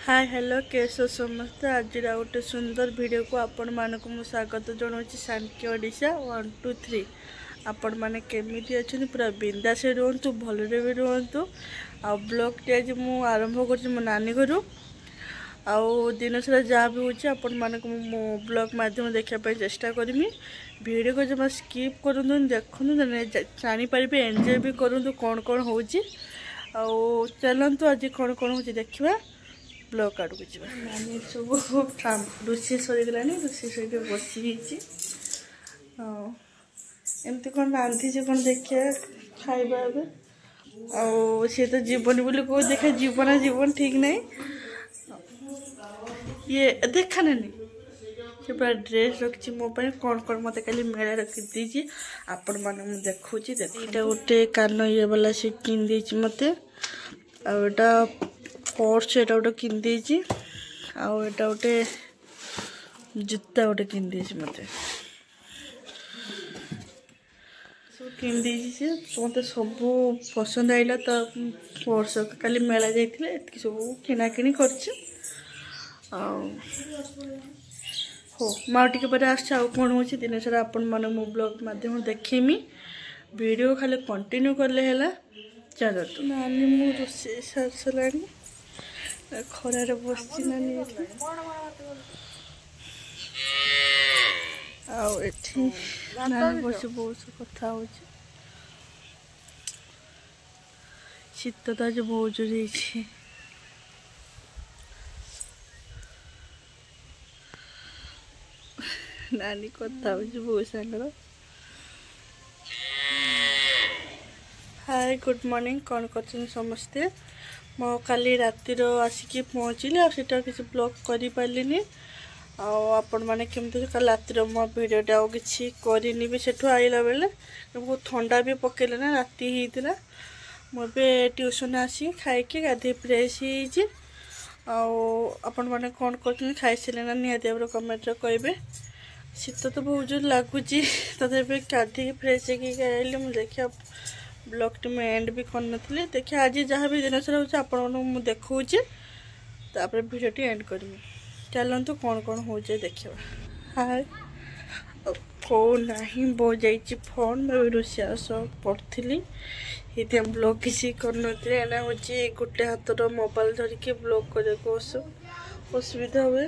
Hi hello केश समस्ते आज गोटे सुंदर वीडियो को आपण मानक मु स्वागत जनाऊँगी शांति ओडिशा 1 2 3 आपण मैंने केमी अच्छा पूरा बिंदा से रुहतु भलरे भी रुहतु आ ब्लॉग टी आज मु आरंभ कर मो नानी घर आउ दिन सारा जहाँ भी होची आपण मानक मो ब्लॉग माध्यम देखापी चेष्टा करमी वीडियो को जमा स्किप करूँ देखूँ जानी पारे एंजॉय भी करूँ कौन कौन हो चलतु आज कौन कौन हो देखा ब्लॉग आड़ को जावा नानी सब रोषे सरीगला रोषे सर बसी एमती कौन रांधि कौन देखिए खाइबा सी तो जीवन बोली कौ देखा जीवन जीवन ठीक नहीं ये देखा नानी से पूरा ड्रेस रखी मो कौन कौन मत खाली मेला रखी दीजिए आपण मान देखुची देखा गोटे कान ये वाला से किन दीजिए मत आटा पर्स एटा गोटे किन दीजिए आटा गोटे जूता गोटे किन दीजिए मत सब किन दीजिए मत सब पसंद आइला तो पर्स खाली मेला जाइए सब किणाकिणी कर हो माटी पर कौन हो दिन सारा आपण मन मो ब्लॉग माध्यम देखेमी वीडियो खाली कंटिन्यू करले है चलतु नानी मु रोषे सार सारा खरार बस नानी नानी बस बहुत कथा हो शीत तो आज बहुत जोर नानी कथा हो बहुत सांगर हाय गुड मॉर्निंग कौन कर समस्ते मो काली रातिर आसिक पहुँचली आटा किसी ब्लॉग कर पारे आपण मैंने केमती कल रातिर मो भिडियोटा आउ कि करनी भी सेठू आइला बेले बहुत ठंडा भी पकेले ना राति होता मुझे ट्यूशन आसी खाई गाधे फ्रेश आपण मैंने कौन कर खाई सारे ना निहाती भाव कमेंट कहे शीत तो बहुत जोर लगुच तथापि गाधे फ्रेश होगी मुझे देखिए ब्लॉग टी में एंड भी करनी देखिए आज जहाँ भी दिन सारा हो देखा तापर वीडियो टी एंड करमी चलतु कौन कौन हो देखा हाय फोन ना बो जा फोन मैं रोषिया सब पढ़ी ये ब्लॉग किसी करना हूँ गोटे हाथर मोबाइल धरिकी ब्लॉग करने असुविधा हुए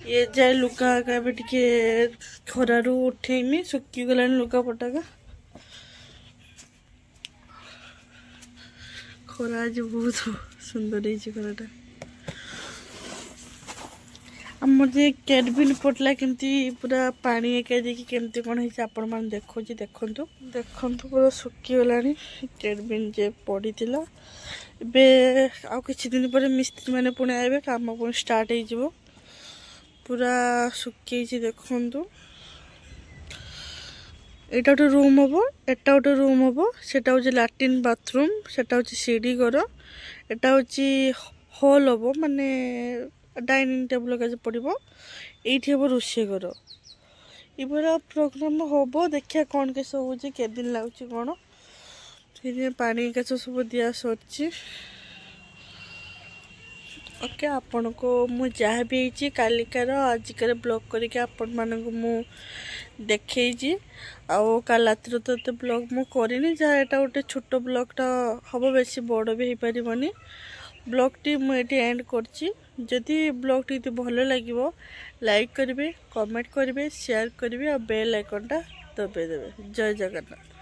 ये जाए लुगा आगा भी टे खरारू उठेमी सुखीगला लुगा पटाका खरा आज बहुत सुंदर खराटा आमर जे कैडबिन पड़ला केमती पूरा पानी एका देखी केमती कौन है आपण मान देखो देखंतु देखंतु पूरा सुखीगला कैडबिन जे पड़ी आ किछि दिन पर मिस्त्री मैंने पुणी आए काम पुणी स्टार्ट हो पूरा सुखी देखु एटा गोटे रूम हम एटा गोटे रूम हम सेटा हूँ लैट्रिन बाथरूम सेटा हूँ सीढ़ी घर एटा हूँ हॉल हम माने डाइनिंग टेबल का पड़ो ये हम रोषे घर ये प्रोग्राम हम देखिए कौन कैसे हो दिन लगुच कौन फिर पानी कैसे सब दिया सर ओके आपण को मु जहाँ भी कालिकार आजिकार ब्लॉग करके आपण मानक मु देखी आउ काल रातिर तो ये ब्लॉग मु करनी जहाँ यहाँ गोटे छोट ब्लॉगटा हम बेसी बड़ भी हो पारनी ब्लॉग टी मुझे एंड करदी ब्लॉग टी भल लगे लाइक करेंगे कमेंट करेंगे शेयर करेंगे और बेल आइकनटा दबाई देवे जय जगन्नाथ।